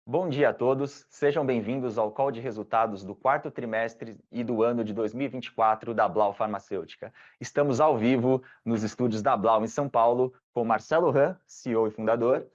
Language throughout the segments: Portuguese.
Bom dia a todos, sejam bem-vindos ao call de resultados do quarto trimestre e do ano de 2024 da Blau Farmacêutica. Estamos ao vivo nos estúdios da Blau em São Paulo com Marcelo Hahn, CEO e fundador,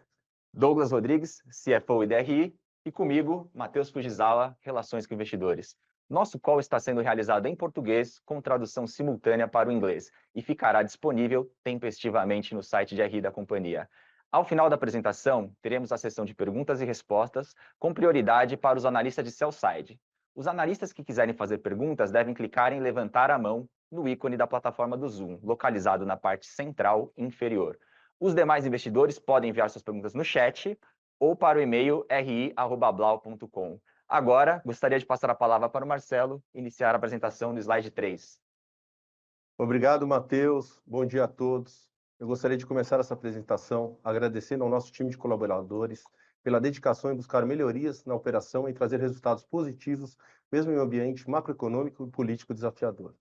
Douglas Rodrigues, CFO e DRI, e comigo, Matheus Fujisawa, Relações com Investidores. Nosso call está sendo realizado em português com tradução simultânea para o inglês e ficará disponível tempestivamente no site de RI da companhia. Ao final da apresentação, teremos a sessão de perguntas e respostas, com prioridade para os analistas de sell-side. Os analistas que quiserem fazer perguntas devem clicar em levantar a mão no ícone da plataforma do Zoom, localizado na parte central inferior. Os demais investidores podem enviar suas perguntas no chat ou para o e-mail ri@blau.com. Agora, gostaria de passar a palavra para o Marcelo iniciar a apresentação no slide 3. Obrigado, Matheus. Bom dia a todos. Eu gostaria de começar essa apresentação agradecendo ao nosso time de colaboradores pela dedicação em buscar melhorias na operação e trazer resultados positivos, mesmo em um ambiente macroeconômico e político desafiador.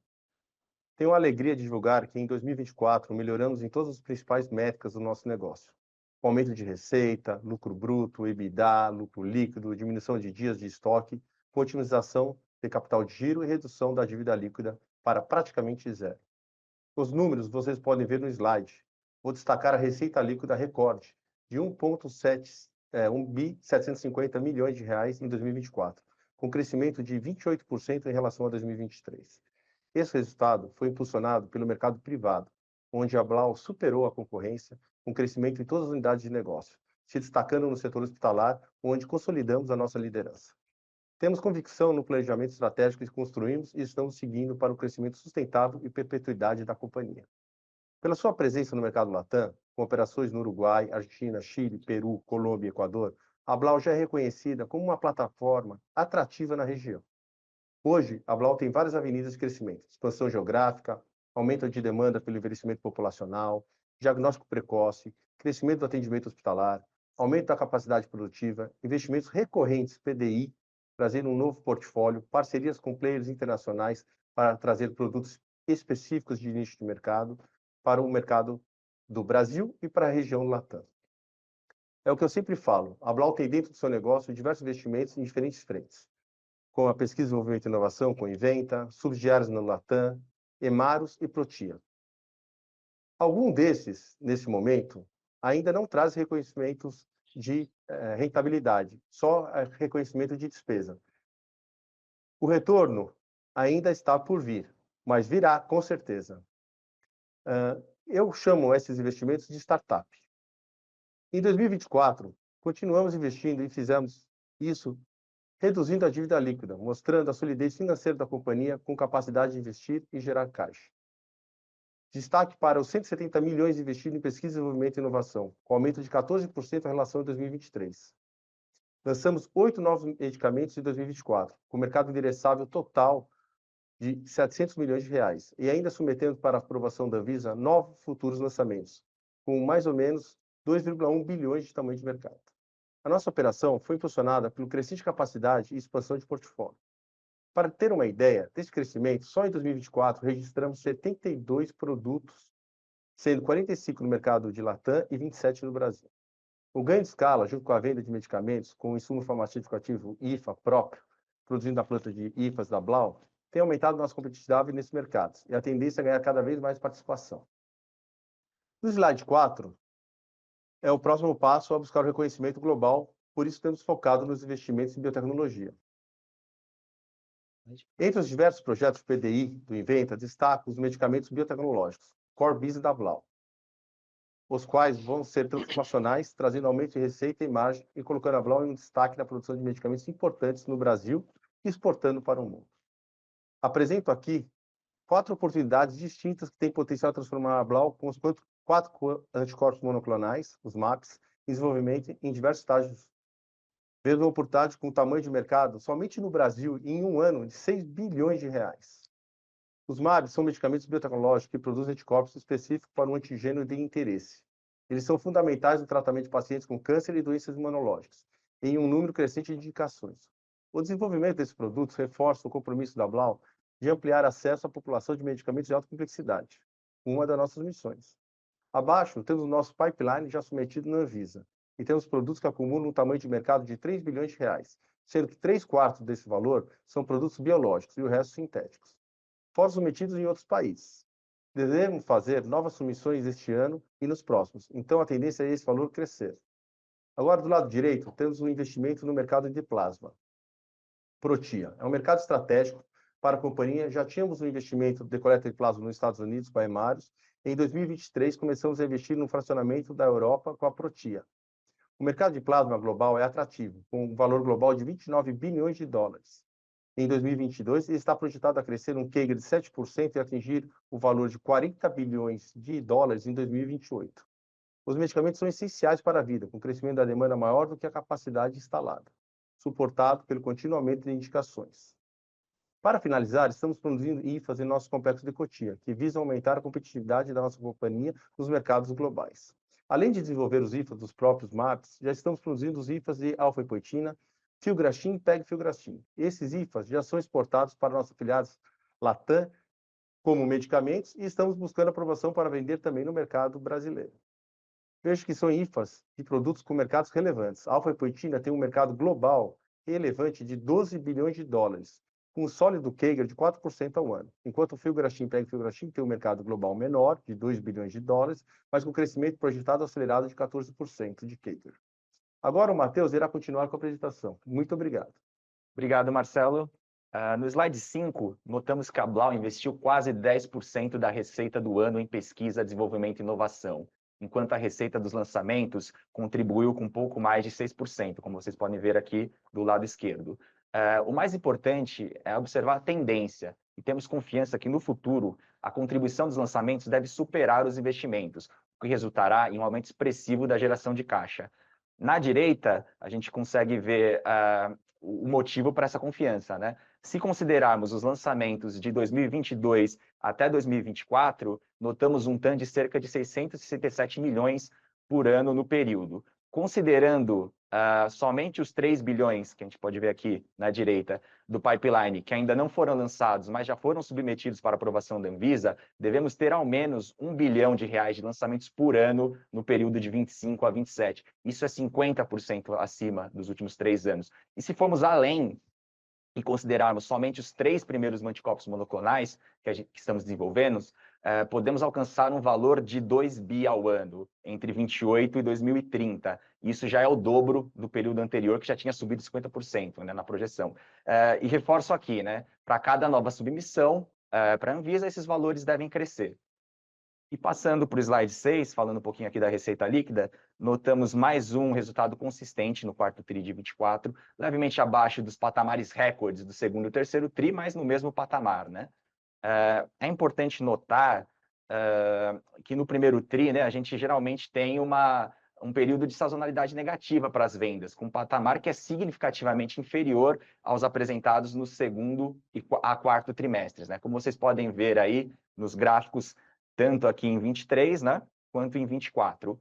Tenho a alegria de divulgar que em 2024 melhoramos em todas as principais métricas do nosso negócio. O aumento de receita, lucro bruto, EBITDA, lucro líquido, diminuição de dias de estoque, com otimização de capital de giro e redução da dívida líquida para praticamente zero. Os números vocês podem ver no slide. Vou destacar a receita líquida recorde de 1,750 bilhões de reais em 2024, com crescimento de 28% em relação a 2023. Esse resultado foi impulsionado pelo mercado privado, onde a Blau superou a concorrência, com crescimento em todas as unidades de negócio, se destacando no setor hospitalar, onde consolidamos a nossa liderança. Temos convicção no planejamento estratégico que construímos e estamos seguindo para o crescimento sustentável e perpetuidade da companhia. Pela sua presença no mercado Latam, com operações no Uruguai, Argentina, Chile, Peru, Colômbia e Equador, a Blau já é reconhecida como uma plataforma atrativa na região. Hoje, a Blau tem várias avenidas de crescimento: expansão geográfica, aumento de demanda pelo envelhecimento populacional, diagnóstico precoce, crescimento do atendimento hospitalar, aumento da capacidade produtiva, investimentos recorrentes PDI, trazendo um novo portfólio, parcerias com players internacionais para trazer produtos específicos de nicho de mercado para o mercado do Brasil e para a região Latam. É o que eu sempre falo, a Blau tem dentro do seu negócio diversos investimentos em diferentes frentes, com a pesquisa, desenvolvimento e inovação, com Inventa, subsidiários no Latam, Emaros e Protia. Algum desses, nesse momento, ainda não traz reconhecimentos de rentabilidade, só reconhecimento de despesa. O retorno ainda está por vir, mas virá com certeza. Eu chamo esses investimentos de startup. Em 2024, continuamos investindo e fizemos isso reduzindo a dívida líquida, mostrando a solidez financeira da companhia com capacidade de investir e gerar caixa. Destaque para os 170 milhões investidos em pesquisa, desenvolvimento e inovação, com aumento de 14% em relação a 2023. Lançamos 8 novos medicamentos em 2024, com mercado endereçável total de 700 milhões de reais, e ainda submetendo para aprovação da Anvisa 9 futuros lançamentos, com mais ou menos 2,1 bilhões de tamanho de mercado. A nossa operação foi impulsionada pelo crescente capacidade e expansão de portfólio. Para ter uma ideia desse crescimento, só em 2024 registramos 72 produtos, sendo 45 no mercado de Latam e 27 no Brasil. O ganho de escala, junto com a venda de medicamentos com o insumo farmacêutico ativo IFA próprio, produzido na planta de IFAs da Blau, tem aumentado nossa competitividade nesse mercado e a tendência é ganhar cada vez mais participação. No slide 4, é o próximo passo a buscar o reconhecimento global, por isso temos focado nos investimentos em biotecnologia. Entre os diversos projetos PDI do Inventa, destaco os medicamentos biotecnológicos, core business da Blau, os quais vão ser transformacionais, trazendo aumento de receita e margem e colocando a Blau em um destaque na produção de medicamentos importantes no Brasil e exportando para o mundo. Apresento aqui 4 oportunidades distintas que têm potencial de transformar a Blau com os 4 anticorpos monoclonais, os MAPs, em desenvolvimento em diversos estágios. Vendo uma oportunidade com tamanho de mercado, somente no Brasil, em um ano, de 6 bilhões de reais. Os MABs são medicamentos biotecnológicos que produzem anticorpos específicos para um antigênio de interesse. Eles são fundamentais no tratamento de pacientes com câncer e doenças imunológicas, em um número crescente de indicações. O desenvolvimento desses produtos reforça o compromisso da Blau de ampliar acesso à população de medicamentos de alta complexidade, uma das nossas missões. Abaixo, temos o nosso pipeline já submetido na Anvisa, e temos produtos que acumulam um tamanho de mercado de 3 bilhões de reais, sendo que 3/4 desse valor são produtos biológicos e o resto sintéticos, fora os submetidos em outros países. Devemos fazer novas submissões este ano e nos próximos, então a tendência é esse valor crescer. Agora, do lado direito, temos um investimento no mercado de plasma. Protia é um mercado estratégico para a companhia. Já tínhamos um investimento de coleta de plasma nos Estados Unidos com a Hemarus. Em 2023, começamos a investir no fracionamento da Europa com a Protia. O mercado de plasma global é atrativo, com um valor global de 29 bilhões de dólares. Em 2022, ele está projetado a crescer um CAGR de 7% e atingir o valor de 40 bilhões de dólares em 2028. Os medicamentos são essenciais para a vida, com crescimento da demanda maior do que a capacidade instalada, suportado pelo contínuo aumento de indicações. Para finalizar, estamos produzindo IFAs em nosso complexo de Cotia, que visam aumentar a competitividade da nossa companhia nos mercados globais. Além de desenvolver os IFAs dos próprios MAPs, já estamos produzindo os IFAs de alfa-epoetina, filgrastim e pegfilgrastim. Esses IFAs já são exportados para nossos afiliados Latam como medicamentos e estamos buscando aprovação para vender também no mercado brasileiro. Vejo que são IFAs de produtos com mercados relevantes. A alfa-epoetina tem um mercado global relevante de 12 bilhões de dólares, com um sólido CAGR de 4% ao ano, enquanto o filgrastim e pegfilgrastim tem um mercado global menor, de 2 bilhões de dólares, mas com crescimento projetado acelerado de 14% de CAGR. Agora o Matheus irá continuar com a apresentação. Muito obrigado. Obrigado, Marcelo. No slide 5, notamos que a Blau investiu quase 10% da receita do ano em pesquisa, desenvolvimento e inovação, enquanto a receita dos lançamentos contribuiu com um pouco mais de 6%, como vocês podem ver aqui do lado esquerdo. O mais importante é observar a tendência, e temos confiança que no futuro a contribuição dos lançamentos deve superar os investimentos, o que resultará em um aumento expressivo da geração de caixa. Na direita, a gente consegue ver o motivo para essa confiança, né? Se considerarmos os lançamentos de 2022 até 2024, notamos um TAM de cerca de 667 milhões por ano no período. Considerando somente os 3 bilhões, que a gente pode ver aqui na direita, do pipeline, que ainda não foram lançados, mas já foram submetidos para aprovação da Anvisa, devemos ter ao menos 1 bilhão de reais de lançamentos por ano no período de 25 a 27. Isso é 50% acima dos últimos 3 anos. E se formos além e considerarmos somente os 3 primeiros anticorpos monoclonais que estamos desenvolvendo, podemos alcançar um valor de 2 bi ao ano, entre 28 e 2030. Isso já é o dobro do período anterior, que já tinha subido 50%, né, na projeção. E reforço aqui, né, para cada nova submissão para a Anvisa, esses valores devem crescer. E passando para o slide 6, falando um pouquinho aqui da receita líquida, notamos mais um resultado consistente no quarto TRI de 24, levemente abaixo dos patamares recordes do segundo e terceiro TRI, mas no mesmo patamar, né? É importante notar que no primeiro TRI, né, a gente geralmente tem um período de sazonalidade negativa para as vendas, com um patamar que é significativamente inferior aos apresentados no segundo e quarto trimestres, né? Como vocês podem ver aí nos gráficos, tanto aqui em 23, né, quanto em 24.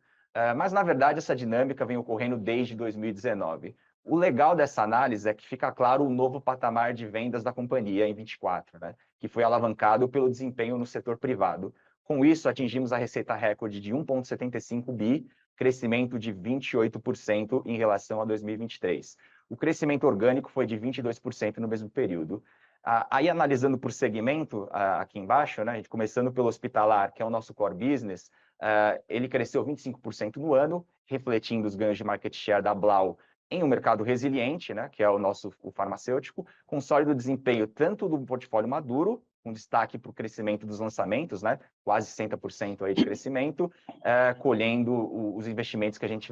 Mas, na verdade, essa dinâmica vem ocorrendo desde 2019. O legal dessa análise é que fica claro o novo patamar de vendas da companhia em 24, né, que foi alavancado pelo desempenho no setor privado. Com isso, atingimos a receita recorde de 1,75 bi, crescimento de 28% em relação a 2023. O crescimento orgânico foi de 22% no mesmo período. Aí, analisando por segmento, aqui embaixo, né, a gente começando pelo hospitalar, que é o nosso core business, ele cresceu 25% no ano, refletindo os ganhos de market share da Blau em um mercado resiliente, né, que é o farmacêutico, com sólido desempenho tanto do portfólio maduro, com destaque para o crescimento dos lançamentos, né, quase 60% aí de crescimento, colhendo os investimentos que a gente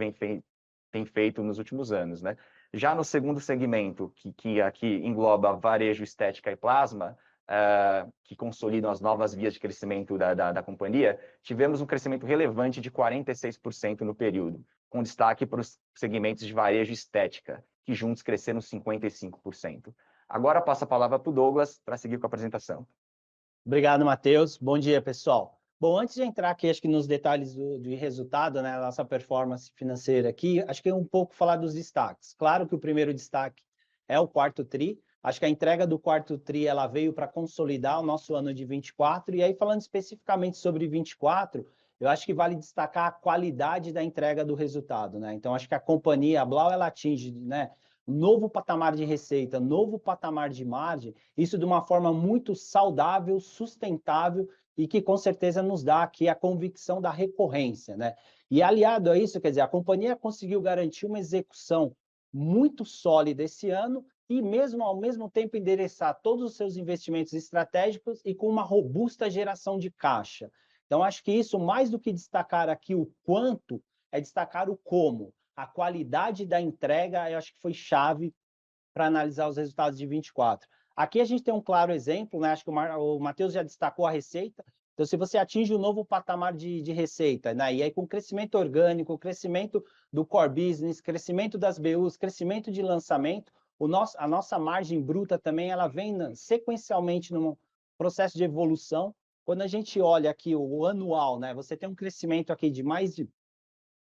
tem feito nos últimos anos, né? Já no segundo segmento, que aqui engloba varejo, estética e plasma, que consolidam as novas vias de crescimento da companhia, tivemos um crescimento relevante de 46% no período, com destaque para os segmentos de varejo e estética, que juntos cresceram 55%. Agora passo a palavra para o Douglas para seguir com a apresentação. Obrigado, Matheus. Bom dia, pessoal. Bom, antes de entrar aqui, acho que nos detalhes do resultado, né, nossa performance financeira aqui, acho que é um pouco falar dos destaques. Claro que o primeiro destaque é o quarto TRI. Acho que a entrega do quarto TRI ela veio para consolidar o nosso ano de 24. E aí, falando especificamente sobre 24, eu acho que vale destacar a qualidade da entrega do resultado, né? Então, acho que a companhia, a Blau, ela atinge, né, um novo patamar de receita, novo patamar de margem, isso de uma forma muito saudável, sustentável e que com certeza nos dá aqui a convicção da recorrência, né? E aliado a isso, quer dizer, a companhia conseguiu garantir uma execução muito sólida esse ano e mesmo ao mesmo tempo endereçar todos os seus investimentos estratégicos e com uma robusta geração de caixa. Então, acho que isso, mais do que destacar aqui o quanto, é destacar o como. A qualidade da entrega, eu acho que foi chave para analisar os resultados de 24. Aqui a gente tem um claro exemplo, né? Acho que o Matheus já destacou a receita. Então, se você atinge um novo patamar de receita, né? E aí com crescimento orgânico, crescimento do core business, crescimento das BUs, crescimento de lançamento, a nossa margem bruta também ela vem sequencialmente num processo de evolução. Quando a gente olha aqui o anual, né? Você tem um crescimento aqui de mais de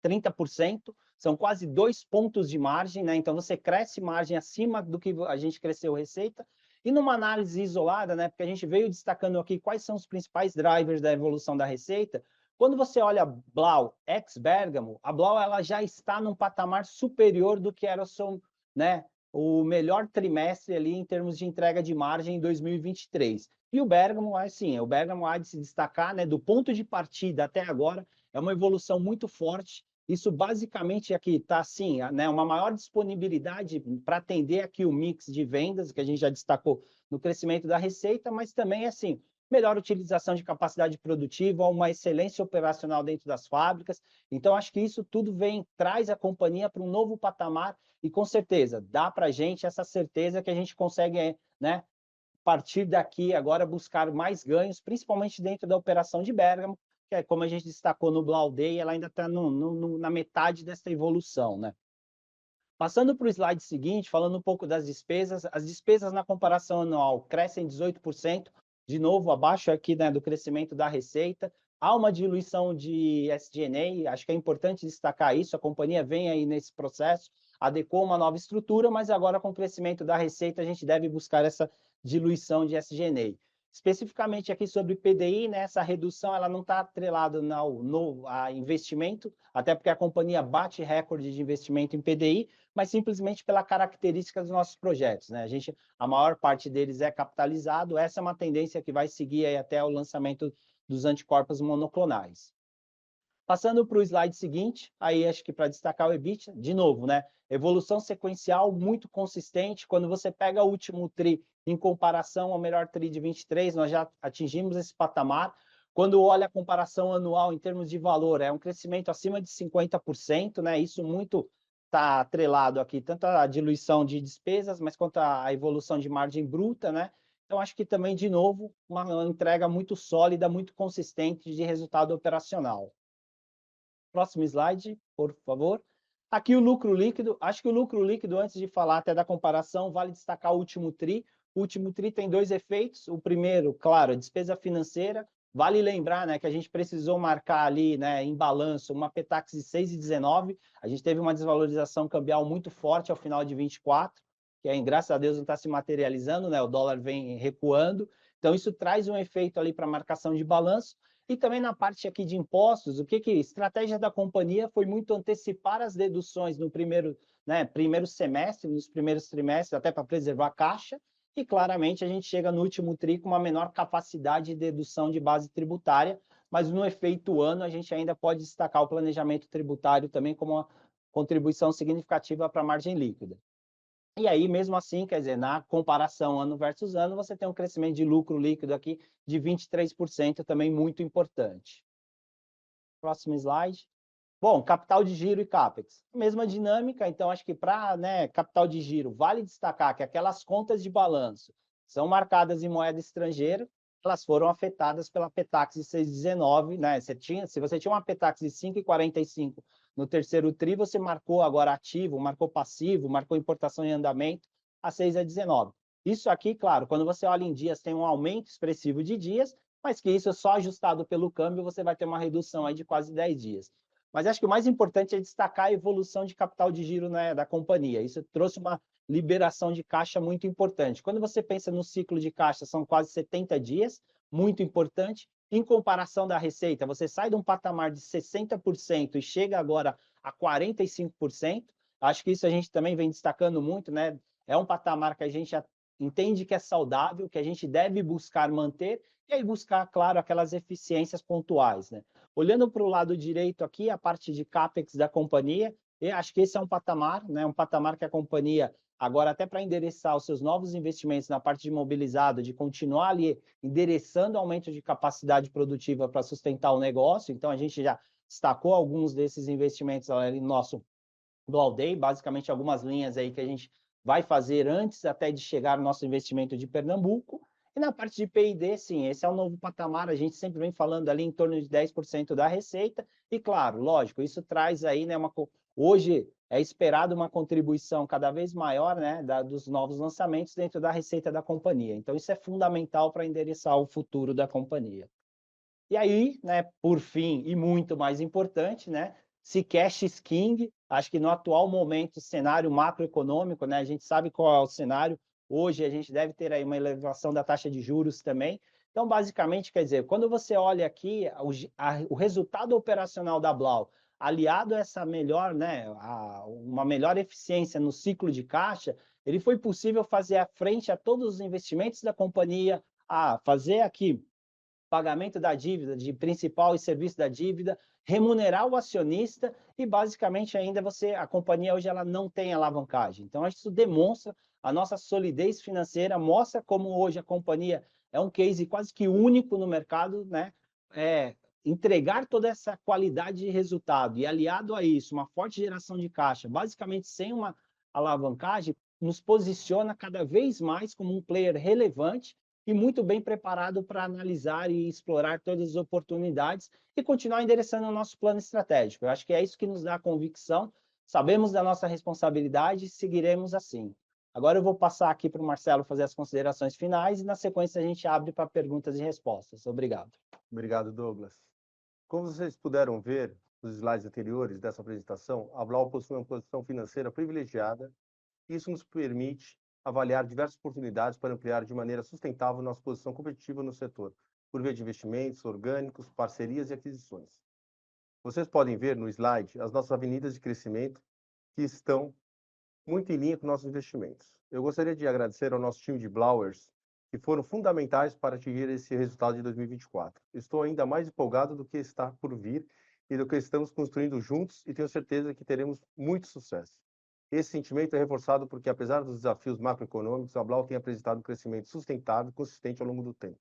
30%, são quase 2 pontos de margem, né? Então você cresce margem acima do que a gente cresceu receita. E numa análise isolada, né? Porque a gente veio destacando aqui quais são os principais drivers da evolução da receita. Quando você olha Blau ex Bergamo, a Blau ela já está num patamar superior do que era o seu, né? O melhor trimestre ali em termos de entrega de margem em 2023. E o Bergamo, assim, o Bergamo há de se destacar, né? Do ponto de partida até agora, é uma evolução muito forte. Isso basicamente aqui está assim, né, uma maior disponibilidade para atender aqui o mix de vendas, que a gente já destacou no crescimento da receita, mas também assim, melhor utilização de capacidade produtiva, uma excelência operacional dentro das fábricas. Então, acho que isso tudo traz a companhia para um novo patamar e com certeza dá para a gente essa certeza que a gente consegue, né, partir daqui agora buscar mais ganhos, principalmente dentro da operação de Bergamo, que é como a gente destacou no Blau Day, ela ainda está na metade dessa evolução, né? Passando para o slide seguinte, falando um pouco das despesas, as despesas na comparação anual crescem 18%, de novo abaixo aqui, né, do crescimento da receita. Há uma diluição de SG&A, acho que é importante destacar isso, a companhia vem aí nesse processo, adequou uma nova estrutura, mas agora com o crescimento da receita a gente deve buscar essa diluição de SG&A. Especificamente aqui sobre PDI, né, essa redução ela não está atrelada a investimento, até porque a companhia bate recorde de investimento em PDI, mas simplesmente pela característica dos nossos projetos, né? A maior parte deles é capitalizado, essa é uma tendência que vai seguir aí até o lançamento dos anticorpos monoclonais. Passando para o slide seguinte, aí acho que para destacar o EBITDA, de novo, né? Evolução sequencial muito consistente. Quando você pega o último TRI em comparação ao melhor TRI de 23, nós já atingimos esse patamar. Quando olha a comparação anual em termos de valor, é um crescimento acima de 50%, né? Isso muito está atrelado aqui, tanto a diluição de despesas, mas quanto a evolução de margem bruta, né? Então, acho que também, de novo, uma entrega muito sólida, muito consistente de resultado operacional. Próximo slide, por favor. Aqui o lucro líquido. Acho que o lucro líquido, antes de falar até da comparação, vale destacar o último TRI. O último TRI tem dois efeitos. O primeiro, claro, a despesa financeira. Vale lembrar, né, que a gente precisou marcar ali, né, em balanço uma Petax de 6,19. A gente teve uma desvalorização cambial muito forte ao final de 24, que aí, graças a Deus, não está se materializando, né? O dólar vem recuando. Então, isso traz um efeito ali para a marcação de balanço. E também na parte aqui de impostos, estratégia da companhia foi muito antecipar as deduções no primeiro semestre, nos primeiros trimestres, até para preservar a caixa, e claramente a gente chega no último TRI com uma menor capacidade de dedução de base tributária, mas no efeito ano a gente ainda pode destacar o planejamento tributário também como uma contribuição significativa para a margem líquida. E aí, mesmo assim, quer dizer, na comparação ano versus ano, você tem um crescimento de lucro líquido aqui de 23%, também muito importante. Próximo slide. Bom, capital de giro e CAPEX. Mesma dinâmica, então acho que para, né, capital de giro, vale destacar que aquelas contas de balanço são marcadas em moeda estrangeira, elas foram afetadas pela Petax de 6,19, né? Se você tinha uma Petax de 5,45 no terceiro TRI, você marcou agora ativo, marcou passivo, marcou importação em andamento a 6,19. Isso aqui, claro, quando você olha em dias, tem um aumento expressivo de dias, mas que isso só ajustado pelo câmbio, você vai ter uma redução aí de quase 10 dias. Mas acho que o mais importante é destacar a evolução de capital de giro, né, da companhia. Isso trouxe uma liberação de caixa muito importante. Quando você pensa no ciclo de caixa, são quase 70 dias, muito importante. em comparação da receita, você sai de um patamar de 60% e chega agora a 45%. Acho que isso a gente também vem destacando muito, né? É um patamar que a gente entende que é saudável, que a gente deve buscar manter, e aí buscar, claro, aquelas eficiências pontuais, né? Olhando para o lado direito aqui, a parte de CAPEX da companhia, eu acho que esse é um patamar, né? Um patamar que a companhia, agora até para endereçar os seus novos investimentos na parte de mobilizado, de continuar ali endereçando aumento de capacidade produtiva para sustentar o negócio. Então, a gente já destacou alguns desses investimentos ali no nosso Dual Day, basicamente algumas linhas aí que a gente vai fazer antes até de chegar no nosso investimento de Pernambuco. E na parte de P&D, sim, esse é um novo patamar, a gente sempre vem falando ali em torno de 10% da receita, e claro, lógico, isso traz aí, né, hoje é esperado uma contribuição cada vez maior, né, dos novos lançamentos dentro da receita da companhia. Então, isso é fundamental para endereçar o futuro da companhia. E aí, né, por fim, e muito mais importante, né, se cash is king, acho que no atual momento, cenário macroeconômico, né, a gente sabe qual é o cenário, hoje a gente deve ter aí uma elevação da taxa de juros também. Então, basicamente, quer dizer, quando você olha aqui o resultado operacional da Blau, aliado a essa melhor, né, uma melhor eficiência no ciclo de caixa, ele foi possível fazer à frente a todos os investimentos da companhia, a fazer aqui pagamento da dívida, de principal e serviço da dívida, remunerar o acionista e basicamente ainda a companhia hoje ela não tem alavancagem. Então isso demonstra a nossa solidez financeira, mostra como hoje a companhia é um case quase que único no mercado, né? Entregar toda essa qualidade de resultado e aliado a isso, uma forte geração de caixa, basicamente sem uma alavancagem, nos posiciona cada vez mais como um player relevante e muito bem preparado para analisar e explorar todas as oportunidades e continuar endereçando o nosso plano estratégico. Eu acho que é isso que nos dá convicção, sabemos da nossa responsabilidade e seguiremos assim. Agora eu vou passar aqui para o Marcelo fazer as considerações finais e, na sequência, a gente abre para perguntas e respostas. Obrigado. Obrigado, Douglas. Como vocês puderam ver nos slides anteriores dessa apresentação, a Blau possui uma posição financeira privilegiada. Isso nos permite avaliar diversas oportunidades para ampliar de maneira sustentável nossa posição competitiva no setor, por via de investimentos orgânicos, parcerias e aquisições. Vocês podem ver no slide as nossas avenidas de crescimento que estão muito em linha com nossos investimentos. Eu gostaria de agradecer ao nosso time de Blauers, que foram fundamentais para atingir esse resultado de 2024. Estou ainda mais empolgado do que está por vir e do que estamos construindo juntos e tenho certeza que teremos muito sucesso. Esse sentimento é reforçado porque, apesar dos desafios macroeconômicos, a Blau tem apresentado um crescimento sustentável e consistente ao longo do tempo.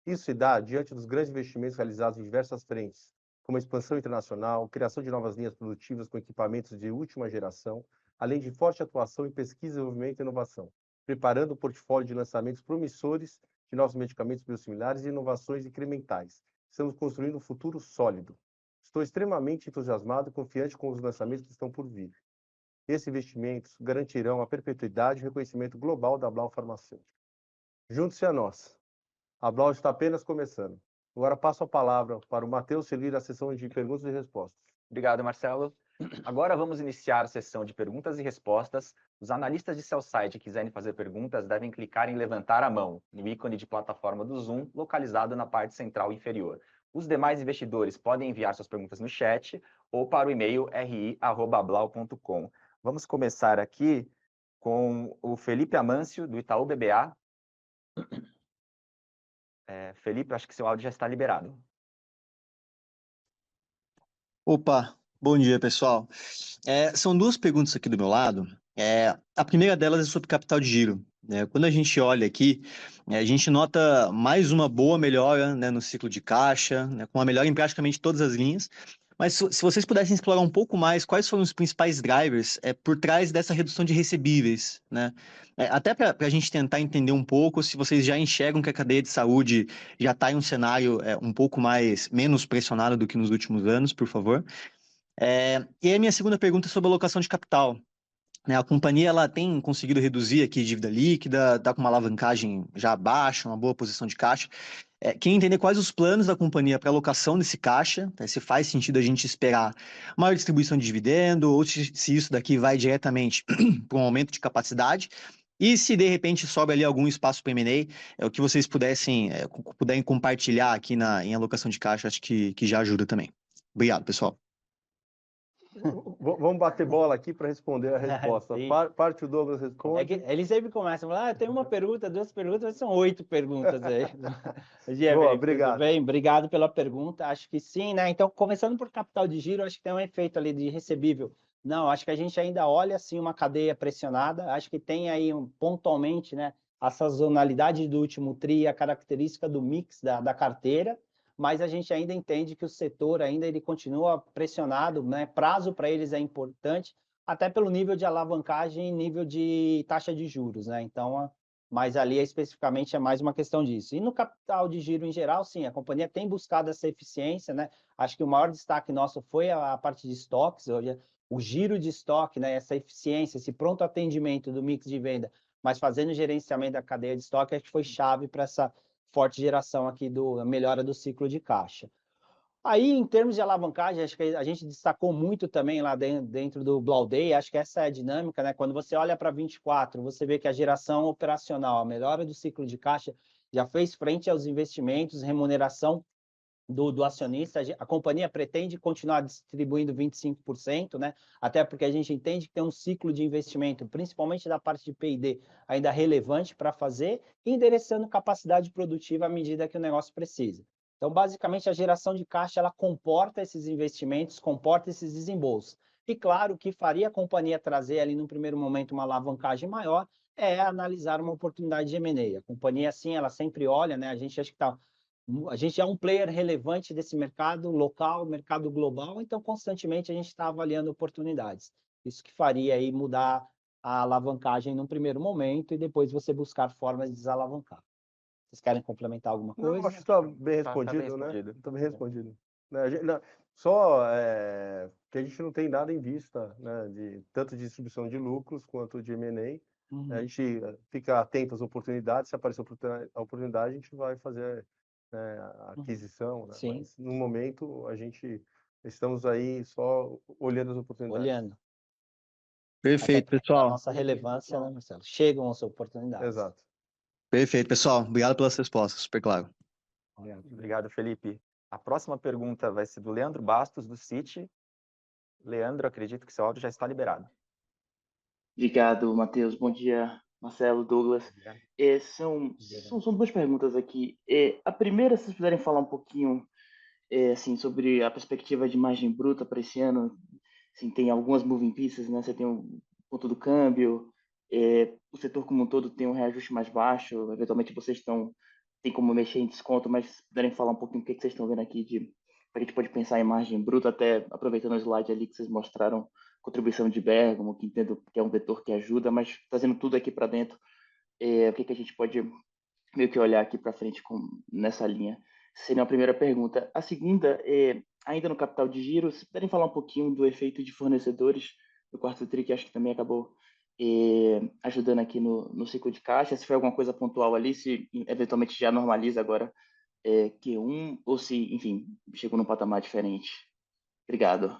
Isso se dá diante dos grandes investimentos realizados em diversas frentes, como a expansão internacional, criação de novas linhas produtivas com equipamentos de última geração, além de forte atuação em pesquisa, desenvolvimento e inovação, preparando o portfólio de lançamentos promissores de novos medicamentos biosimilares e inovações incrementais. Estamos construindo um futuro sólido. Estou extremamente entusiasmado e confiante com os lançamentos que estão por vir. Esses investimentos garantirão a perpetuidade e reconhecimento global da Blau Farmacêutica. Junte-se a nós. A Blau está apenas começando. Agora passo a palavra para o Matheus servir a sessão de perguntas e respostas. Obrigado, Marcelo. Agora vamos iniciar a sessão de perguntas e respostas. Os analistas de sell-side que quiserem fazer perguntas devem clicar em levantar a mão, no ícone de plataforma do Zoom, localizado na parte central inferior. Os demais investidores podem enviar suas perguntas no chat ou para o e-mail ri@blau.com. Vamos começar aqui com o Felipe Amâncio, do Itaú BBA. Felipe, acho que seu áudio já está liberado. Opa, bom dia, pessoal. São duas perguntas aqui do meu lado. A primeira delas é sobre capital de giro. Quando a gente olha aqui, a gente nota mais uma boa melhora, né, no ciclo de caixa, né, com uma melhora em praticamente todas as linhas. Mas se vocês pudessem explorar um pouco mais, quais foram os principais drivers por trás dessa redução de recebíveis, né? Até para a gente tentar entender um pouco se vocês já enxergam que a cadeia de saúde já está em um cenário um pouco menos pressionado do que nos últimos anos, por favor. E a minha segunda pergunta é sobre alocação de capital. A companhia ela tem conseguido reduzir aqui dívida líquida, está com uma alavancagem já baixa, uma boa posição de caixa. Queria entender quais os planos da companhia para alocação desse caixa, se faz sentido a gente esperar maior distribuição de dividendo, ou se isso daqui vai diretamente para um aumento de capacidade. E se de repente sobra ali algum espaço para M&A, é o que vocês puderem compartilhar aqui em alocação de caixa, acho que já ajuda também. Obrigado, pessoal. Vamos bater bola aqui para responder a resposta. Parte o Douglas responde. É que ele sempre começa a falar, tem uma pergunta, 2 perguntas, mas são 8 perguntas aí. Boa, obrigado. Tudo bem? Obrigado pela pergunta. Acho que sim, né? Então, começando por capital de giro, acho que tem um efeito ali de recebível. Não, acho que a gente ainda olha assim uma cadeia pressionada. Acho que tem aí pontualmente, né, a sazonalidade do último tri, a característica do mix da carteira, mas a gente ainda entende que o setor ainda ele continua pressionado, né? Prazo para eles é importante, até pelo nível de alavancagem e nível de taxa de juros, né? Então, mas ali especificamente é mais uma questão disso. E no capital de giro em geral, sim, a companhia tem buscado essa eficiência, né? Acho que o maior destaque nosso foi a parte de estoques, o giro de estoque, né? Essa eficiência, esse pronto atendimento do mix de venda, mas fazendo o gerenciamento da cadeia de estoque, acho que foi chave para essa forte geração aqui da melhora do ciclo de caixa. Aí, em termos de alavancagem, acho que a gente destacou muito também lá dentro do Blau Day, acho que essa é a dinâmica, né? Quando você olha para 24, você vê que a geração operacional, a melhora do ciclo de caixa, já fez frente aos investimentos, remuneração do acionista. A companhia pretende continuar distribuindo 25%, né? Até porque a gente entende que tem um ciclo de investimento, principalmente da parte de P&D, ainda relevante para fazer, endereçando capacidade produtiva à medida que o negócio precisa. Então, basicamente, a geração de caixa ela comporta esses investimentos, comporta esses desembolsos. E, claro, o que faria a companhia trazer ali, no primeiro momento, uma alavancagem maior é analisar uma oportunidade de M&A. A companhia, assim, ela sempre olha, né? A gente acha que a gente é um player relevante desse mercado local, mercado global, então, constantemente, a gente está avaliando oportunidades. Isso que faria aí mudar a alavancagem num primeiro momento e depois você buscar formas de desalavancar. Vocês querem complementar alguma coisa? Não, acho que está bem respondido, né? Está bem respondido. Só que a gente não tem nada em vista, né, tanto de distribuição de lucros quanto de M&A. A gente fica atento às oportunidades, se aparecer a oportunidade, a gente vai fazer a aquisição, né? Sim. Mas, no momento, estamos aí só olhando as oportunidades. Olhando. Perfeito, A pessoal. nossa relevância, né, Marcelo? Chegam as oportunidades. Exato. Perfeito, pessoal. Obrigado pelas respostas, super claro. Obrigado, Felipe. A próxima pergunta vai ser do Leandro Bastos, do Citi. Leandro, acredito que seu áudio já está liberado. Obrigado, Matheus. Bom dia, Marcelo, Douglas. São 2 perguntas aqui. A primeira, se vocês puderem falar um pouquinho assim, sobre a perspectiva de margem bruta para esse ano. Assim, tem algumas moving pieces, né? Você tem o ponto do câmbio, o setor como um todo tem um reajuste mais baixo, eventualmente vocês tem como mexer em desconto, mas se puderem falar um pouquinho o que vocês estão vendo aqui a gente pode pensar em margem bruta, até aproveitando o slide ali que vocês mostraram, contribuição de Bergamo, que entendo que é um vetor que ajuda, mas trazendo tudo aqui para dentro, o que a gente pode meio que olhar aqui para frente nessa linha. Seria a primeira pergunta. A segunda, ainda no capital de giro, se puderem falar um pouquinho do efeito de fornecedores do quarto tri, que acho que também acabou ajudando aqui no ciclo de caixa, se foi alguma coisa pontual ali, se eventualmente já normaliza agora Q1, ou se, enfim, chegou num patamar diferente. Obrigado.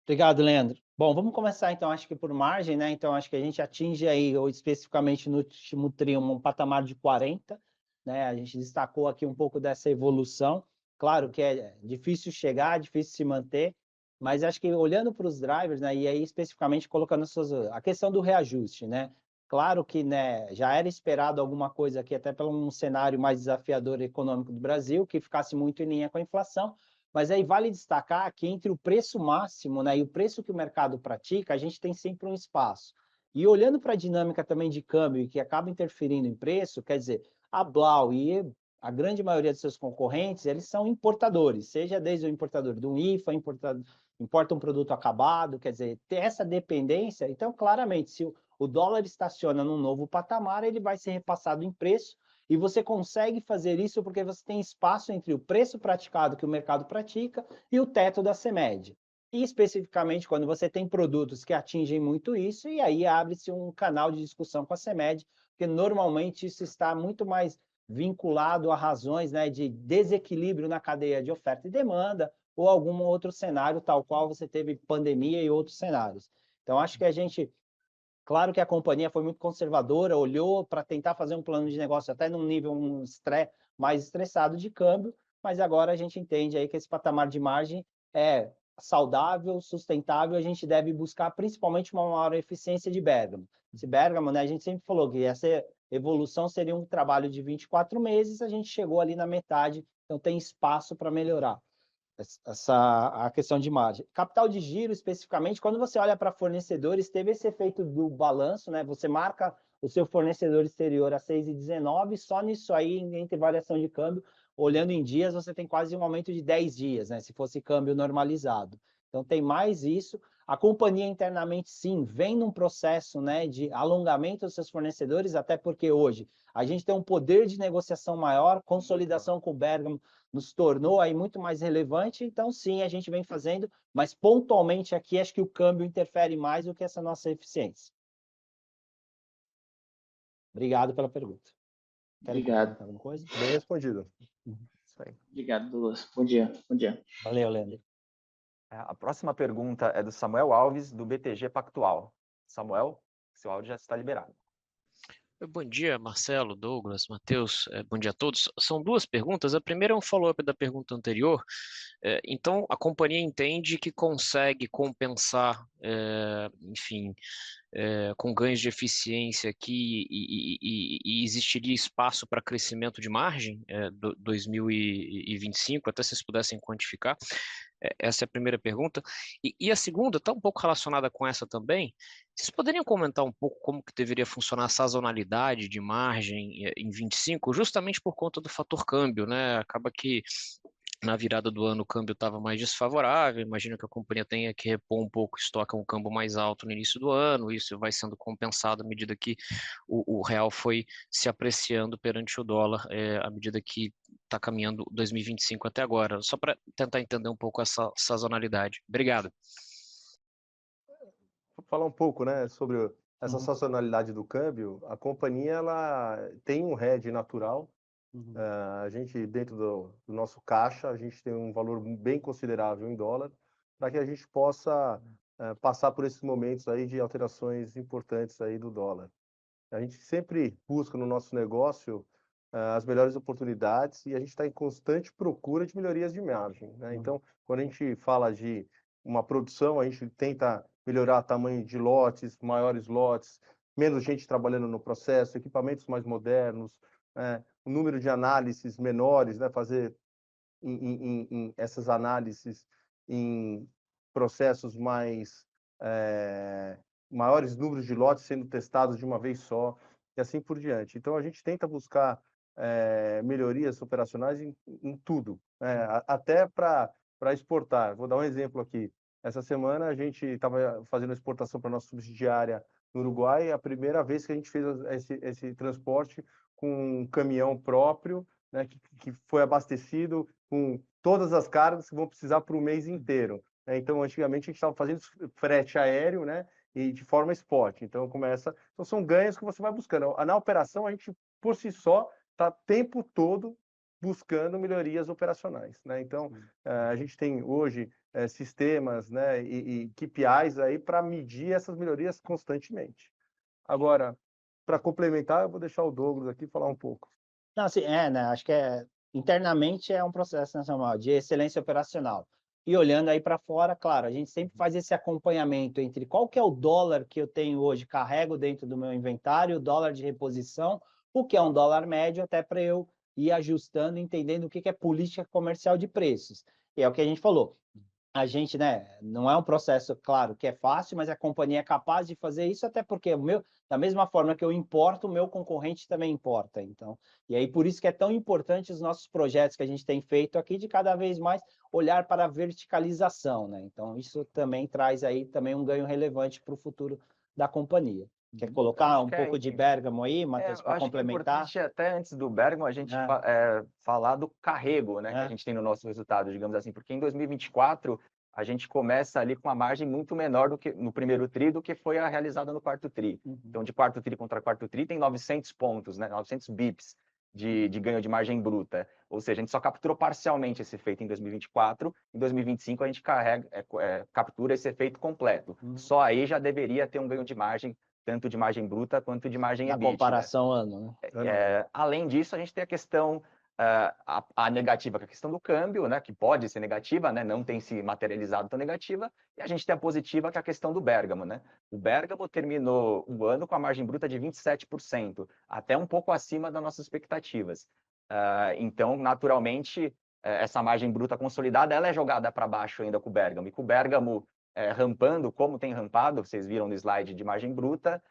Obrigado, Leandro. Bom, vamos começar então, acho que por margem, né? Então, acho que a gente atinge aí, ou especificamente no último tri, um patamar de 40, né? A gente destacou aqui um pouco dessa evolução. Claro que é difícil chegar, difícil se manter, mas acho que olhando para os drivers, né? E aí especificamente colocando a questão do reajuste, né? Claro que, né, já era esperado alguma coisa aqui, até pelo um cenário mais desafiador econômico do Brasil, que ficasse muito em linha com a inflação. Mas aí vale destacar que entre o preço máximo, né, e o preço que o mercado pratica, a gente tem sempre um espaço. E olhando para a dinâmica também de câmbio, que acaba interferindo em preço, quer dizer, a Blau e a grande maioria dos seus concorrentes, eles são importadores, seja desde o importador de um IFA, importa um produto acabado, quer dizer, ter essa dependência. Então, claramente, se o dólar estaciona num novo patamar, ele vai ser repassado em preço, e você consegue fazer isso porque você tem espaço entre o preço praticado que o mercado pratica e o teto da CMED. E especificamente quando você tem produtos que atingem muito isso, e aí abre-se um canal de discussão com a CMED, porque normalmente isso está muito mais vinculado a razões, né, de desequilíbrio na cadeia de oferta e demanda, ou algum outro cenário, tal qual você teve pandemia e outros cenários. Então, acho que a gente Claro que a companhia foi muito conservadora, olhou para tentar fazer um plano de negócio até num nível mais estressado de câmbio, mas agora a gente entende aí que esse patamar de margem é saudável, sustentável, a gente deve buscar principalmente uma maior eficiência de Bergamo. Esse Bergamo, né, a gente sempre falou que essa evolução seria um trabalho de 24 meses, a gente chegou ali na metade, então tem espaço para melhorar a questão de margem. Capital de giro, especificamente, quando você olha para fornecedores, teve esse efeito do balanço, né? Você marca o seu fornecedor exterior a 6,19, só nisso aí, entre variação de câmbio, olhando em dias, você tem quase um aumento de 10 dias, né? Se fosse câmbio normalizado. Então, tem mais isso. A companhia internamente, sim, vem num processo, né, de alongamento dos seus fornecedores, até porque hoje a gente tem um poder de negociação maior, consolidação com o Bergamo nos tornou aí muito mais relevante, então sim, a gente vem fazendo, mas pontualmente aqui acho que o câmbio interfere mais do que essa nossa eficiência. Obrigado pela pergunta. Querem Obrigado. alguma coisa? Bem respondido. Isso aí. Obrigado, Douglas. Bom dia. Bom dia. Valeu, Leandro. A próxima pergunta é do Samuel Alves, do BTG Pactual. Samuel, seu áudio já está liberado. Bom dia, Marcelo, Douglas, Matheus, bom dia a todos. São duas perguntas. A primeira é um follow-up da pergunta anterior. Então, a companhia entende que consegue compensar, enfim, com ganhos de eficiência aqui e existiria espaço para crescimento de margem 2025, até se vocês pudessem quantificar. Essa é a primeira pergunta. E a segunda está um pouco relacionada com essa também. Vocês poderiam comentar um pouco como que deveria funcionar a sazonalidade de margem em 25, justamente por conta do fator câmbio, né? Acaba que na virada do ano o câmbio estava mais desfavorável, imagino que a companhia tenha que repor um pouco, estoca um câmbio mais alto no início do ano, isso vai sendo compensado à medida que o real foi se apreciando perante o dólar, à medida que está caminhando 2025 até agora, só para tentar entender um pouco essa sazonalidade. Obrigado. Vou falar um pouco, né, sobre essa sazonalidade do câmbio. A companhia ela tem um hedge natural. A gente, dentro do nosso caixa, a gente tem um valor bem considerável em dólar, para que a gente possa passar por esses momentos aí de alterações importantes aí do dólar. A gente sempre busca no nosso negócio as melhores oportunidades e a gente está em constante procura de melhorias de margem, né? Então, quando a gente fala de uma produção, a gente tenta melhorar o tamanho de lotes, maiores lotes, menos gente trabalhando no processo, equipamentos mais modernos, o número de análises menores, né? Fazer essas análises em processos maiores números de lotes sendo testados de uma vez só, e assim por diante. Então, a gente tenta buscar melhorias operacionais em tudo, até para exportar. Vou dar um exemplo aqui. Essa semana, a gente estava fazendo exportação para a nossa subsidiária no Uruguai, a primeira vez que a gente fez esse transporte com um caminhão próprio, né, que foi abastecido com todas as cargas que vão precisar para o mês inteiro. Então, antigamente, a gente estava fazendo frete aéreo, né, e de forma spot. Então, então, são ganhos que você vai buscando. Na operação, a gente, por si só, está o tempo todo buscando melhorias operacionais, né? Então, a gente tem hoje sistemas, né, e KPIs aí para medir essas melhorias constantemente. Agora, para complementar, eu vou deixar o Douglas aqui falar um pouco. Não, assim, né? Acho que internamente é um processo nacional de excelência operacional. E olhando aí para fora, claro, a gente sempre faz esse acompanhamento entre qual que é o dólar que eu tenho hoje, carrego dentro do meu inventário, o dólar de reposição, o que é um dólar médio, até para eu ir ajustando, entendendo o que é política comercial de preços. E é o que a gente falou. A gente, né, não é um processo, claro, que é fácil, mas a companhia é capaz de fazer isso, até porque da mesma forma que eu importo, o meu concorrente também importa. Então, e aí por isso que é tão importante os nossos projetos que a gente tem feito aqui de cada vez mais olhar para a verticalização, né? Então, isso também traz aí também um ganho relevante para o futuro da companhia. Quer colocar um pouco de Bergamo aí, Matheus, para complementar? Acho que é importante, até antes do Bergamo, a gente falar do carrego, né, que a gente tem no nosso resultado, digamos assim, porque em 2024 a gente começa ali com uma margem muito menor do que no primeiro TRI do que foi a realizada no quarto TRI. Então, de quarto TRI contra quarto TRI tem 900 pontos, né, 900 bips de ganho de margem bruta. Ou seja, a gente só capturou parcialmente esse efeito em 2024, em 2025 a gente captura esse efeito completo. Só aí já deveria ter um ganho de margem tanto de margem bruta quanto de margem Na EBITDA. comparação ano, né? Além disso, a gente tem a questão a negativa, que é a questão do câmbio, né, que pode ser negativa, né, não tem se materializado tão negativa, e a gente tem a positiva, que é a questão do Bergamo, né? O Bergamo terminou o ano com a margem bruta de 27%, até um pouco acima das nossas expectativas. Então, naturalmente, essa margem bruta consolidada, ela é jogada para baixo ainda com o Bergamo, e com o Bergamo rampando, como tem rampado, vocês viram no slide de margem bruta,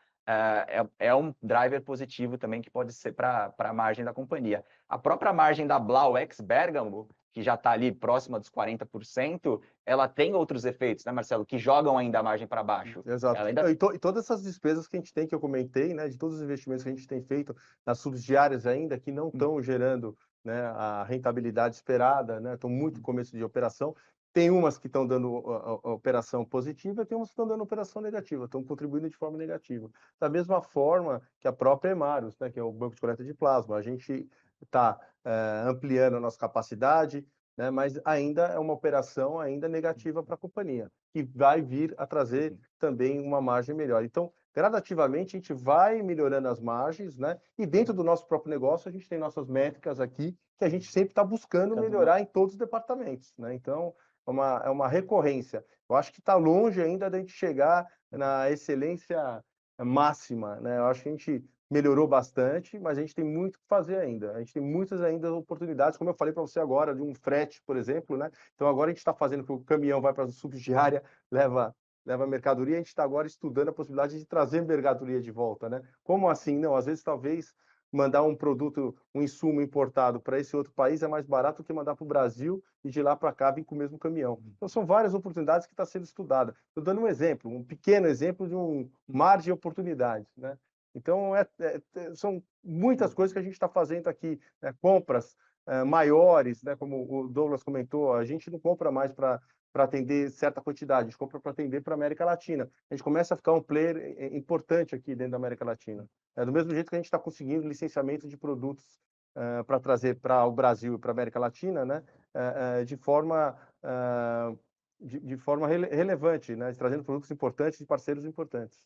é um driver positivo também que pode ser para a margem da companhia. A própria margem da Blau ex Bergamo, que já está ali próxima dos 40%, ela tem outros efeitos, né, Marcelo, que jogam ainda a margem para baixo. Exato. E todas essas despesas que a gente tem, que eu comentei, né, de todos os investimentos que a gente tem feito nas subsidiárias ainda, que não estão gerando, né, a rentabilidade esperada, né, estão muito no começo de operação. Tem umas que estão dando a operação positiva, tem umas que estão dando operação negativa, estão contribuindo de forma negativa. Da mesma forma que a própria Hemarus, né, que é o banco de coleta de plasma. A gente está ampliando a nossa capacidade, né, mas ainda é uma operação ainda negativa para a companhia, que vai vir a trazer também uma margem melhor. Então, gradativamente, a gente vai melhorando as margens, né? E dentro do nosso próprio negócio, a gente tem nossas métricas aqui, que a gente sempre está buscando melhorar em todos os departamentos, né? Então, é uma recorrência. Eu acho que está longe ainda da gente chegar na excelência máxima, né? Eu acho que a gente melhorou bastante, mas a gente tem muito que fazer ainda. A gente tem muitas ainda oportunidades, como eu falei para você agora, de um frete, por exemplo, né? Então agora a gente está fazendo que o caminhão vai para a subsidiária, leva mercadoria, a gente está agora estudando a possibilidade de trazer mercadoria de volta, né? Como assim? Não, às vezes talvez mandar um produto, um insumo importado para esse outro país é mais barato do que mandar para o Brasil e de lá para cá vir com o mesmo caminhão. Então são várias oportunidades que estão sendo estudadas. Estou dando um exemplo, um pequeno exemplo de um mar de oportunidades, né? Então, são muitas coisas que a gente está fazendo aqui, né? Compras maiores, né? Como o Douglas comentou, a gente não compra mais para atender certa quantidade, a gente compra para atender para a América Latina. A gente começa a ficar um player importante aqui dentro da América Latina. Do mesmo jeito que a gente está conseguindo licenciamento de produtos para trazer para o Brasil e para a América Latina, né? De forma relevante, né? Trazendo produtos importantes de parceiros importantes.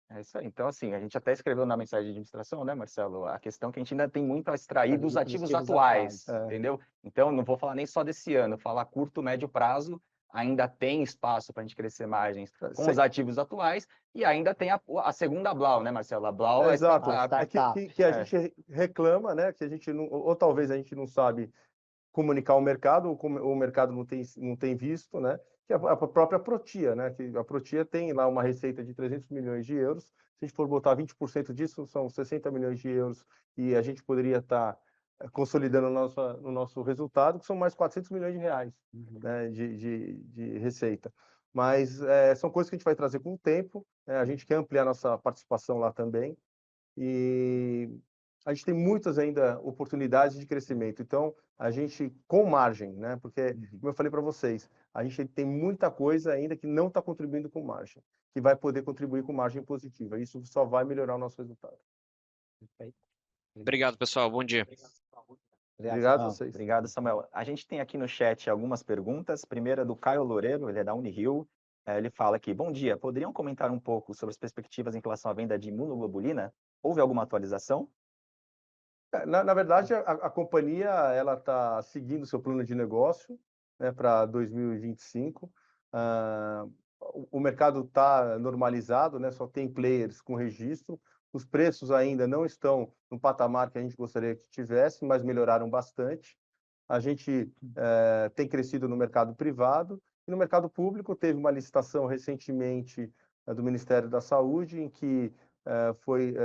É isso aí. Então, assim, a gente até escreveu na mensagem de administração, né, Marcelo? A questão que a gente ainda tem muito a extrair dos ativos atuais, entendeu? Então, não vou falar nem só desse ano, falar curto, médio prazo, ainda tem espaço para a gente crescer margens com os ativos atuais e ainda tem a segunda Blau, né, Marcelo? A Blau é exato. Que a gente reclama, né? Que a gente não, ou talvez a gente não sabe comunicar ao mercado, ou o mercado não tem visto, né? Que é a própria Protia, né? Que a Protia tem lá uma receita de 300 milhões de euros. Se a gente for botar 20% disso, são 60 milhões de euros, e a gente poderia estar consolidando no nosso resultado, que são mais 400 milhões de reais, né? de receita. Mas são coisas que a gente vai trazer com o tempo, né? A gente quer ampliar nossa participação lá também, e a gente tem muitas ainda oportunidades de crescimento. Então, a gente, com margem, né? Porque, como eu falei para vocês, a gente tem muita coisa ainda que não está contribuindo com margem, que vai poder contribuir com margem positiva. Isso só vai melhorar o nosso resultado. Obrigado, pessoal. Bom dia. Obrigado a vocês. Obrigado, Samuel. A gente tem aqui no chat algumas perguntas. Primeira do Caio Loureiro, ele é da Unirio. Ele fala aqui: bom dia, poderiam comentar um pouco sobre as perspectivas em relação à venda de imunoglobulina? Houve alguma atualização? Na verdade, a companhia ela está seguindo seu plano de negócio, né, para 2025. O mercado está normalizado, né, só tem players com registro. Os preços ainda não estão no patamar que a gente gostaria que tivesse, mas melhoraram bastante. A gente tem crescido no mercado privado e no mercado público. Teve uma licitação recentemente do Ministério da Saúde, em que foi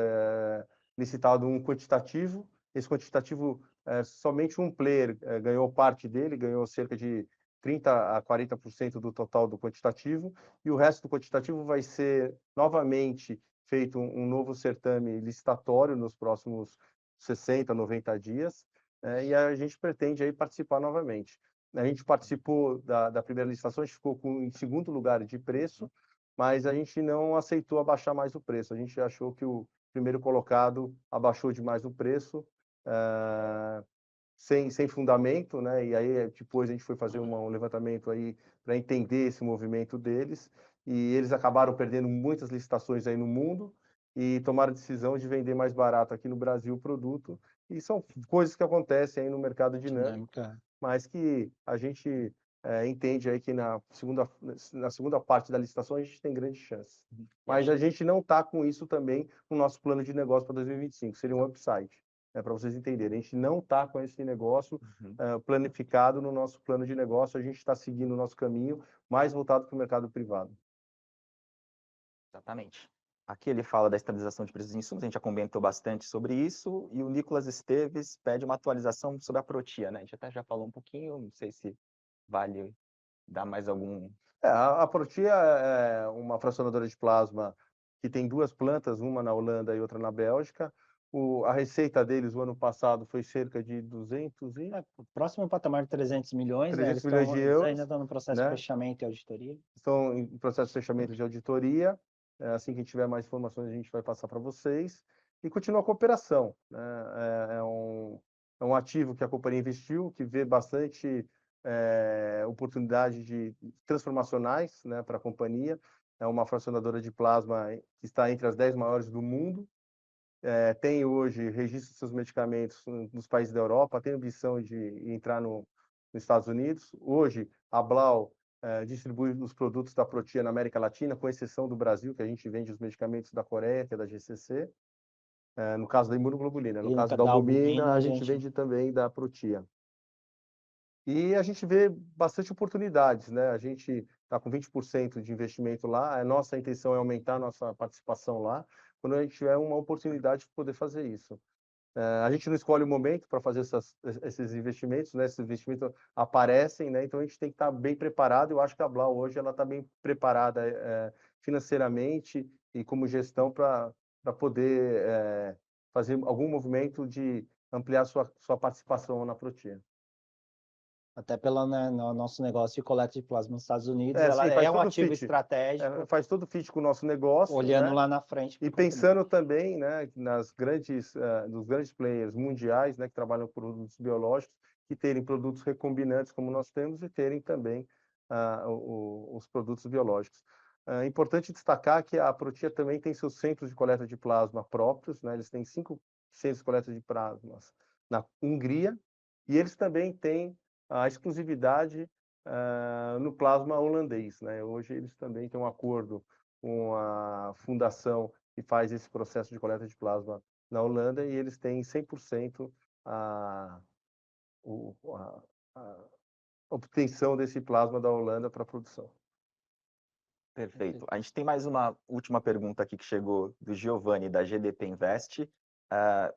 licitado um quantitativo. Esse quantitativo, somente um player ganhou parte dele, ganhou cerca de 30% a 40% do total do quantitativo, e o resto do quantitativo vai ser novamente feito um novo certame licitatório nos próximos 60, 90 dias, e a gente pretende aí participar novamente. A gente participou da primeira licitação, a gente ficou em segundo lugar de preço, mas a gente não aceitou abaixar mais o preço. A gente achou que o primeiro colocado abaixou demais o preço, sem fundamento, né? E aí depois a gente foi fazer um levantamento aí para entender esse movimento deles, e eles acabaram perdendo muitas licitações aí no mundo, e tomaram a decisão de vender mais barato aqui no Brasil o produto. E são coisas que acontecem aí no mercado dinâmico, mas que a gente entende aí que na segunda parte da licitação a gente tem grande chance. Mas a gente não está com isso também no nosso plano de negócio para 2025, seria um upside, para vocês entenderem. A gente não está com esse negócio planificado no nosso plano de negócio, a gente está seguindo o nosso caminho mais voltado para o mercado privado. Exatamente. Aqui ele fala da estabilização de preços de insumos, a gente já comentou bastante sobre isso, e o Nicolas Esteves pede uma atualização sobre a Protia, né? A gente até já falou um pouquinho, não sei se vale dar mais algum... A Protia é uma fracionadora de plasma que tem 2 plantas, uma na Holanda e outra na Bélgica. A receita deles, o ano passado, foi cerca de 200 e... próximo patamar de 300 milhões, 300 né? milhões de euros. Eles ainda estão no processo né? de fechamento e auditoria. Estão em processo de fechamento de auditoria. Assim que a gente tiver mais informações, a gente vai passar para vocês. E continua a cooperação, né? É um ativo que a companhia investiu, que vê bastante oportunidade de transformacionais, né, para a companhia. É uma fracionadora de plasma que está entre as 10 maiores do mundo. Tem hoje registro de seus medicamentos nos países da Europa, tem ambição de entrar nos Estados Unidos. Hoje, a Blau distribui os produtos da Protia na América Latina, com exceção do Brasil, que a gente vende os medicamentos da Coreia, que é da GCC, no caso da imunoglobulina. No caso da albumina, a gente vende também da Protia. E a gente vê bastante oportunidades, né? A gente está com 20% de investimento lá, a nossa intenção é aumentar a nossa participação lá, quando a gente tiver uma oportunidade de poder fazer isso. A gente não escolhe o momento para fazer esses investimentos, né? Esses investimentos aparecem, né? Então a gente tem que estar bem preparado. Eu acho que a Blau hoje ela está bem preparada financeiramente e como gestão para poder fazer algum movimento de ampliar sua participação na Protia. Até pelo no nosso negócio de coleta de plasma nos Estados Unidos, ela é um ativo estratégico. Faz todo fit com o nosso negócio. Olhando, né? lá na frente. E pensando também, né, nos grandes players mundiais, né, que trabalham com produtos biológicos, que terem produtos recombinantes como nós temos e terem também os produtos biológicos. É importante destacar que a Protia também tem seus centros de coleta de plasma próprios, né? Eles têm 5 centros de coleta de plasmas na Hungria, e eles também têm a exclusividade no plasma holandês, né? Hoje eles também têm um acordo com a fundação que faz esse processo de coleta de plasma na Holanda, e eles têm 100% a obtenção desse plasma da Holanda para a produção. Perfeito. A gente tem mais uma última pergunta aqui que chegou do Giovanni, da GDP Invest.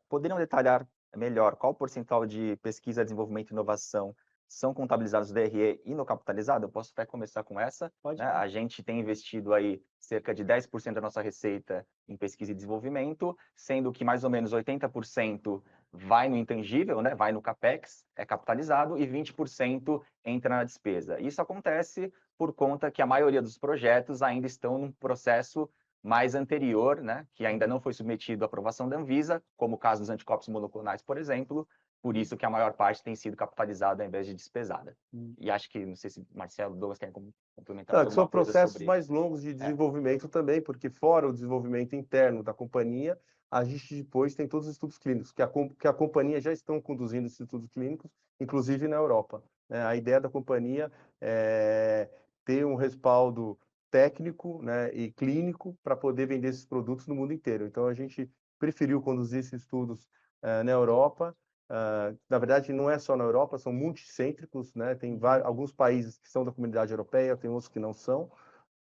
Poderiam detalhar melhor qual o percentual de pesquisa, desenvolvimento e inovação são contabilizados no DRE e no capitalizado? Eu posso até começar com essa. Pode. Né? A gente tem investido aí cerca de 10% da nossa receita em pesquisa e desenvolvimento, sendo que mais ou menos 80% vai no intangível, né? Vai no CAPEX, é capitalizado, e 20% entra na despesa. Isso acontece por conta que a maioria dos projetos ainda estão num processo mais anterior, né? Que ainda não foi submetido à aprovação da Anvisa, como o caso dos anticorpos monoclonais, por exemplo. Por isso que a maior parte tem sido capitalizada ao invés de despesada. E acho que, não sei se Marcelo, Douglas querem complementar alguma coisa. São processos mais longos de desenvolvimento também, porque fora o desenvolvimento interno da companhia, a gente depois tem todos os estudos clínicos, que a companhia já estão conduzindo esses estudos clínicos, inclusive na Europa. A ideia da companhia é ter um respaldo técnico, né, e clínico para poder vender esses produtos no mundo inteiro. Então, a gente preferiu conduzir esses estudos na Europa. Na verdade, não é só na Europa, são multicêntricos, né? Tem alguns países que são da comunidade europeia, tem outros que não são,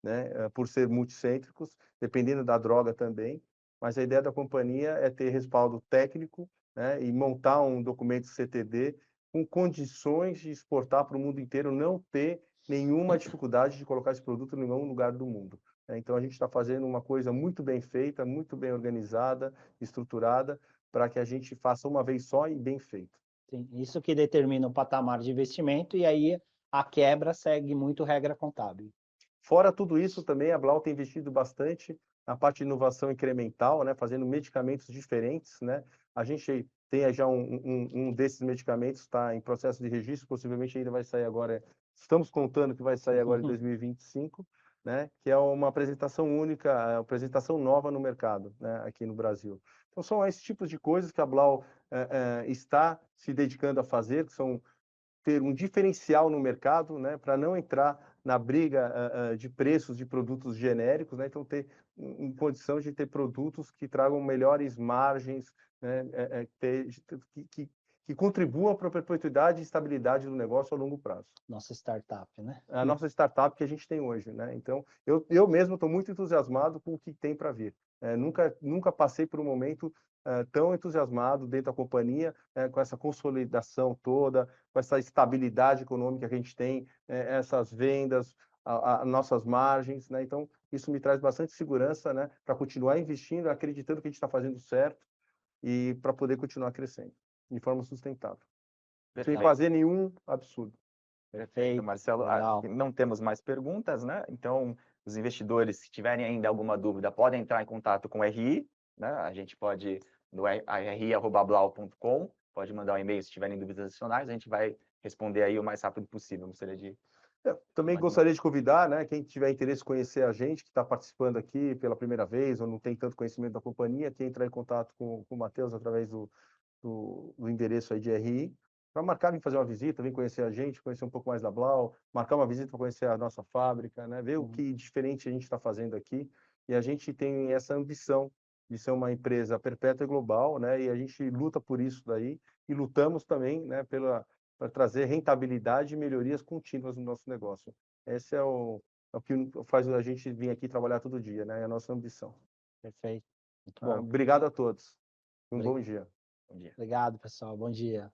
né? Por ser multicêntricos, dependendo da droga também. Mas a ideia da companhia é ter respaldo técnico, né? E montar um documento CTD com condições de exportar para o mundo inteiro, não ter nenhuma dificuldade de colocar esse produto em nenhum lugar do mundo. Então, a gente está fazendo uma coisa muito bem feita, muito bem organizada, estruturada, para que a gente faça uma vez só e bem feito. Sim, isso que determina o patamar de investimento, e aí a quebra segue muito regra contábil. Fora tudo isso, também a Blau tem investido bastante na parte de inovação incremental, né, fazendo medicamentos diferentes, né? A gente tem já um desses medicamentos, está em processo de registro, possivelmente ainda vai sair agora, estamos contando que vai sair agora em 2025, né, que é uma apresentação única, uma apresentação nova no mercado, né, aqui no Brasil. Então, são esses tipos de coisas que a Blau está se dedicando a fazer, que são ter um diferencial no mercado, né, para não entrar na briga de preços de produtos genéricos, né, então ter em condição de ter produtos que tragam melhores margens, né, que contribuam para a perpetuidade e estabilidade do negócio ao longo prazo. Nossa startup, né? A nossa startup que a gente tem hoje, né? Então, eu mesmo estou muito entusiasmado com o que tem para vir. Nunca passei por um momento tão entusiasmado dentro da companhia, com essa consolidação toda, com essa estabilidade econômica que a gente tem, essas vendas, as nossas margens, né? Então, isso me traz bastante segurança, né, para continuar investindo, acreditando que a gente está fazendo certo e para poder continuar crescendo de forma sustentável, sem Perfeito. fazer nenhum absurdo. Perfeito, Marcelo. Legal. Não temos mais perguntas, né? Então, os investidores, se tiverem ainda alguma dúvida, podem entrar em contato com o RI, né? A gente pode, no ri@blau.com, pode mandar um e-mail se tiverem dúvidas adicionais, a gente vai responder aí o mais rápido possível. Gostaria de... Também gostaria de convidar, né, quem tiver interesse em conhecer a gente, que está participando aqui pela primeira vez ou não tem tanto conhecimento da companhia, que entrar em contato com o Matheus através do endereço aí de RI, para marcar, vir fazer uma visita, vir conhecer a gente, conhecer um pouco mais da Blau, marcar uma visita para conhecer a nossa fábrica, né, ver o que diferente a gente está fazendo aqui. E a gente tem essa ambição de ser uma empresa perpétua e global, né, e a gente luta por isso daí, e lutamos também, né, para trazer rentabilidade e melhorias contínuas no nosso negócio. Esse é o que faz a gente vir aqui trabalhar todo dia, né, é a nossa ambição. Perfeito. Muito bom. Obrigado a todos. Um bom dia. Bom dia. Obrigado, pessoal. Bom dia.